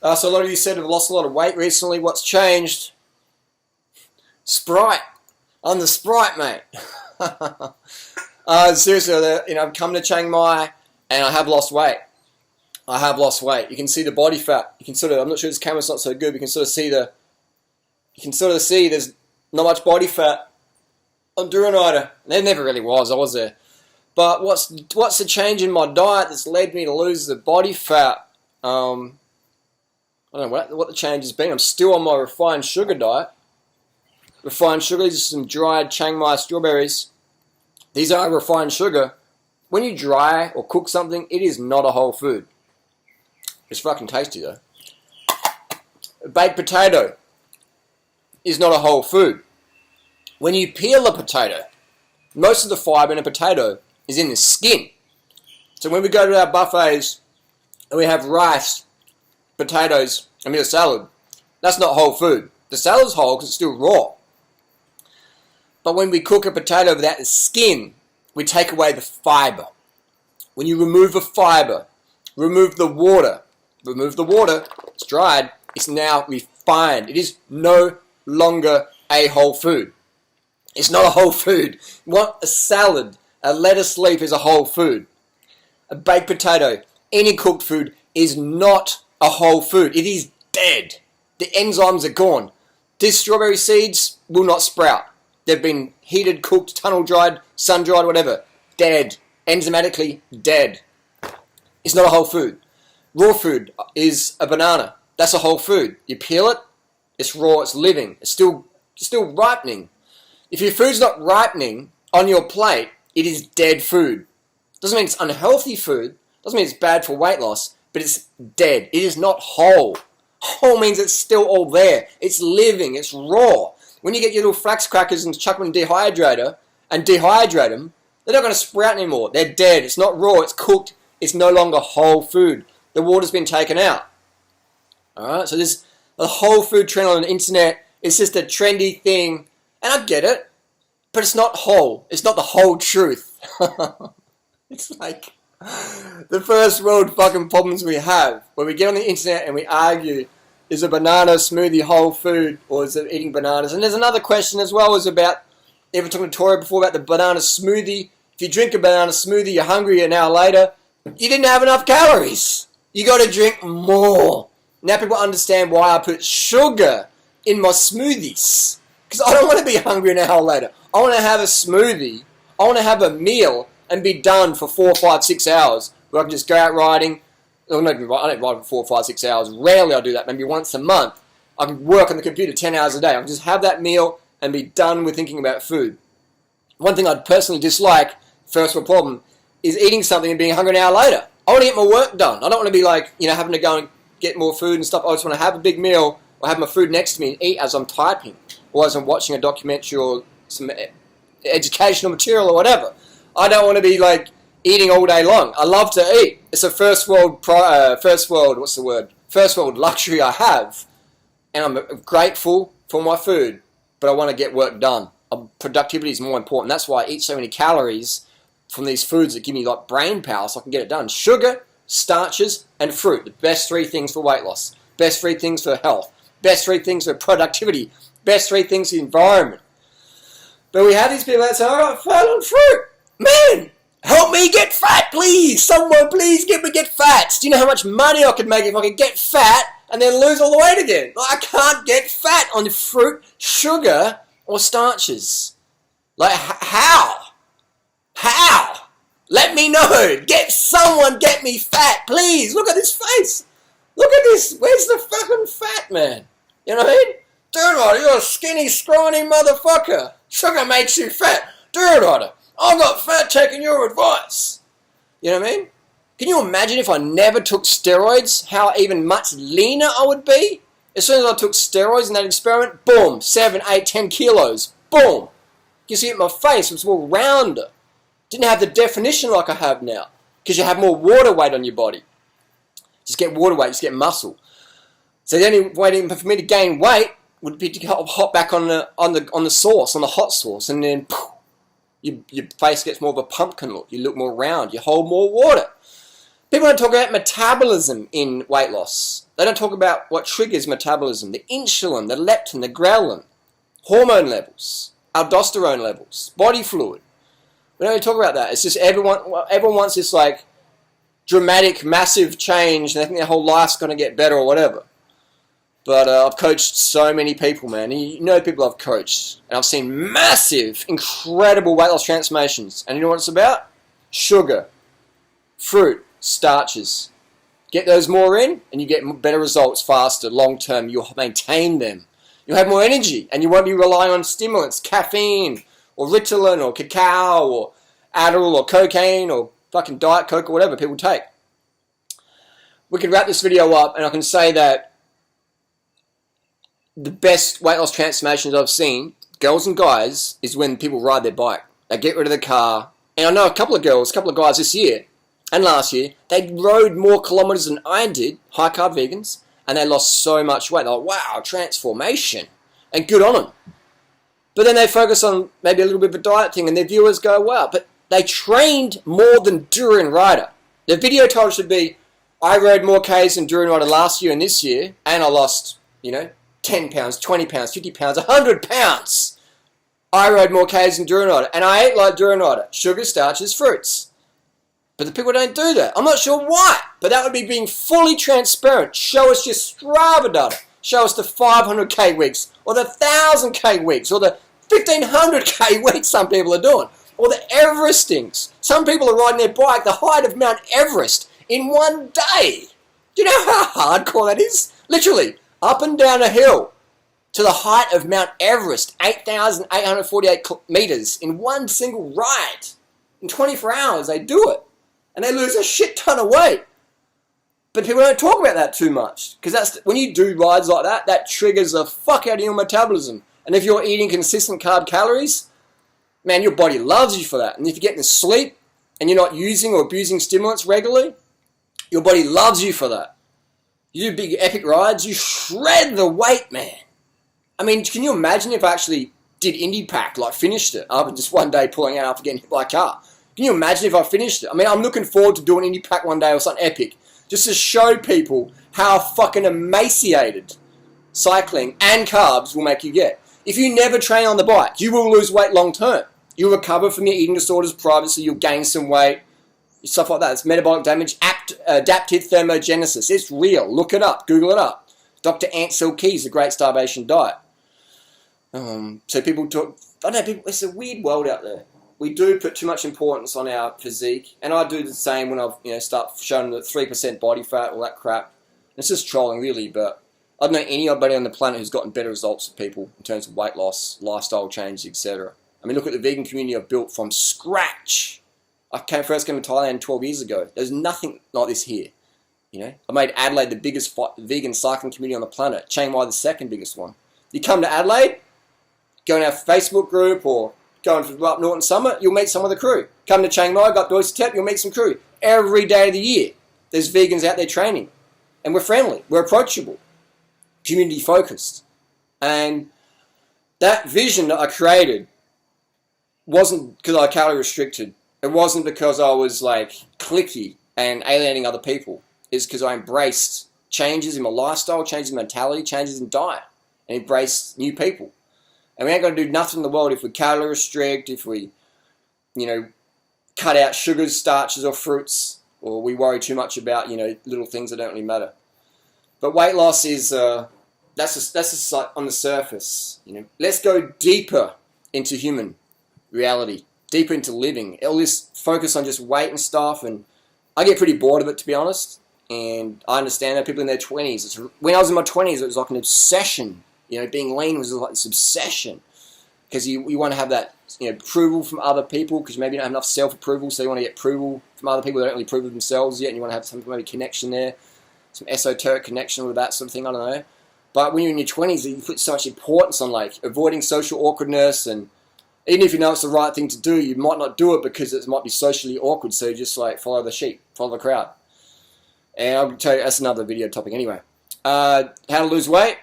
So a lot of you said have lost a lot of weight recently. What's changed? Sprite. I'm the Sprite, mate. Seriously, I've come to Chiang Mai and I have lost weight. I have lost weight. You can see the body fat. You can sort of, I'm not sure this camera's not so good, but you can sort of see there's not much body fat on Durianrider. There never really was. I was there. But what's the change in my diet that's led me to lose the body fat? I don't know what the change has been. I'm still on my refined sugar diet. Refined sugar, these are some dried Chiang Mai strawberries. These are refined sugar. When you dry or cook something, it is not a whole food. It's fucking tasty though. A baked potato is not a whole food. When you peel a potato, most of the fibre in a potato is in the skin. So when we go to our buffets and we have rice, potatoes, and a salad, that's not whole food. The salad's whole because it's still raw. But when we cook a potato without the skin, we take away the fibre. When you remove the fibre, remove the water, it's dried, it's now refined. It is no longer a whole food. It's not a whole food. You want a salad, a lettuce leaf is a whole food. A baked potato, any cooked food is not a whole food. It is dead. The enzymes are gone. These strawberry seeds will not sprout. They've been heated, cooked, tunnel dried, sun dried, whatever. Dead. Enzymatically dead. It's not a whole food. Raw food is a banana. That's a whole food. You peel it, it's raw, it's living, it's still ripening. If your food's not ripening on your plate, it is dead food. Doesn't mean it's unhealthy food, doesn't mean it's bad for weight loss, but it's dead. It is not whole. Whole means it's still all there. It's living, it's raw. When you get your little flax crackers and chuck them in a dehydrator and dehydrate them, they're not going to sprout anymore. They're dead. It's not raw. It's cooked. It's no longer whole food. The water's been taken out. Alright, so this the whole food trend on the internet is just a trendy thing, and I get it, but it's not whole. It's not the whole truth. It's like the first world fucking problems we have when we get on the internet and we argue, is a banana smoothie whole food or is it eating bananas? And there's another question as well, is about, ever talking to Tori before about the banana smoothie. If you drink a banana smoothie, you're hungry an hour later, you didn't have enough calories. You got to drink more. Now people understand why I put sugar in my smoothies. Because I don't want to be hungry an hour later. I want to have a smoothie. I want to have a meal and be done for 4, 5, 6 hours. Where I can just go out riding. I don't ride for 4, 5, 6 hours. Rarely I do that. Maybe once a month. I can work on the computer 10 hours a day. I can just have that meal and be done with thinking about food. One thing I'd personally dislike, first world problem, is eating something and being hungry an hour later. I want to get my work done. I don't want to be like, having to go and get more food and stuff. I just want to have a big meal or have my food next to me and eat as I'm typing or as I'm watching a documentary or some educational material or whatever. I don't want to be like eating all day long. I love to eat. It's a first world luxury I have, and I'm grateful for my food, but I want to get work done. Productivity is more important. That's why I eat so many calories from these foods that give me like brain power so I can get it done. Sugar, starches, and fruit. The best 3 things for weight loss. Best 3 things for health. Best 3 things for productivity. Best 3 things for the environment. But we have these people that say, I got fat on fruit. Man, help me get fat, please. Someone please get fat. Do you know how much money I could make if I could get fat and then lose all the weight again? I can't get fat on fruit, sugar, or starches. Like, how? How? Let me know. Get me fat, please. Look at this face. Look at this. Where's the fucking fat, man? You know what I mean? Durianrider, you're a skinny, scrawny motherfucker. Sugar makes you fat. Durianrider, I got fat taking your advice. You know what I mean? Can you imagine if I never took steroids, how even much leaner I would be? As soon as I took steroids in that experiment, boom, 7, 8, 10 kilos. Boom. You see it in my face, it was more rounder. Didn't have the definition like I have now. Because you have more water weight on your body. Just get water weight, just get muscle. So the only way for me to gain weight would be to hop back on the sauce, on the hot sauce, and then poof, your face gets more of a pumpkin look. You look more round. You hold more water. People don't talk about metabolism in weight loss. They don't talk about what triggers metabolism. The insulin, the leptin, the ghrelin, hormone levels, aldosterone levels, body fluid. We don't really talk about that. It's just everyone wants this like dramatic, massive change, and they think their whole life's going to get better or whatever. But I've coached so many people, man. And you know people I've coached. And I've seen massive, incredible weight loss transformations. And you know what it's about? Sugar, fruit, starches. Get those more in, and you get better results faster, long term. You'll maintain them. You'll have more energy, and you won't be relying on stimulants, caffeine, or Ritalin, or cacao, or Adderall, or cocaine, or fucking Diet Coke, or whatever people take. We can wrap this video up, and I can say that the best weight loss transformations I've seen, girls and guys, is when people ride their bike. They get rid of the car. And I know a couple of guys this year and last year, they rode more kilometers than I did, high carb vegans, and they lost so much weight. They're like, wow, transformation. And good on them. But then they focus on maybe a little bit of a diet thing, and their viewers go, wow, but they trained more than Durianrider. The video title should be, I rode more Ks than Durianrider last year and this year, and I lost, 10 pounds, 20 pounds, 50 pounds, 100 pounds. I rode more Ks than Durianrider, and I ate like Durianrider. Sugar, starches, fruits. But the people don't do that. I'm not sure why, but that would be being fully transparent. Show us your Strava data. Show us the 500k weeks, or the 1000k weeks, or the 1500k weeks some people are doing, or the Everestings. Some people are riding their bike the height of Mount Everest in one day. Do you know how hardcore that is? Literally. Up and down a hill to the height of Mount Everest, 8,848 meters in one single ride. In 24 hours, they do it. And they lose a shit ton of weight. But people don't talk about that too much. Because when you do rides like that, that triggers the fuck out of your metabolism. And if you're eating consistent carb calories, man, your body loves you for that. And if you're getting sleep and you're not using or abusing stimulants regularly, your body loves you for that. You do big epic rides, you shred the weight, man. I mean, can you imagine if I actually did Indie Pack, like finished it, after just one day pulling out after getting hit by a car? Can you imagine if I finished it? I mean, I'm looking forward to doing Indie Pack one day or something epic, just to show people how fucking emaciated cycling and carbs will make you get. If you never train on the bike, you will lose weight long term. You'll recover from your eating disorders privately, you'll gain some weight, stuff like that. It's metabolic damage, adaptive thermogenesis. It's real. Look it up. Google it up. Dr. Ansel Keys, The Great Starvation Diet. So people talk... I don't know, it's a weird world out there. We do put too much importance on our physique. And I do the same when I start showing the 3% body fat, all that crap. It's just trolling, really. But I don't know anybody on the planet who's gotten better results for people in terms of weight loss, lifestyle change, etc. I mean, look at the vegan community I've built from scratch. I first came to Thailand 12 years ago. There's nothing like this here. I made Adelaide the biggest vegan cycling community on the planet. Chiang Mai the second biggest one. You come to Adelaide, go in our Facebook group or go up Norton Summit, you'll meet some of the crew. Come to Chiang Mai, got Doyce Tep, you'll meet some crew. Every day of the year, there's vegans out there training. And we're friendly, we're approachable, community focused. And that vision that I created wasn't because I calorie restricted. It wasn't because I was like cliquey and alienating other people. It's because I embraced changes in my lifestyle, changes in mentality, changes in diet, and embraced new people. And we ain't going to do nothing in the world if we calorie restrict, if we, cut out sugars, starches, or fruits, or we worry too much about, little things that don't really matter. But weight loss is, that's just like on the surface. Let's go deeper into human reality. Deeper into living. All this focus on just weight and stuff, and I get pretty bored of it, to be honest. And I understand that people in their 20s. When I was in my 20s, it was like an obsession. Being lean was like this obsession because you want to have that approval from other people because maybe you don't have enough self-approval, so you want to get approval from other people that don't really approve of themselves yet, and you want to have some maybe connection there, some esoteric connection with that sort of thing. I don't know. But when you're in your 20s, you put so much importance on like avoiding social awkwardness, and even if you know it's the right thing to do, you might not do it because it might be socially awkward. So you just like follow the sheep, follow the crowd. And I'll tell you, that's another video topic anyway. How to lose weight.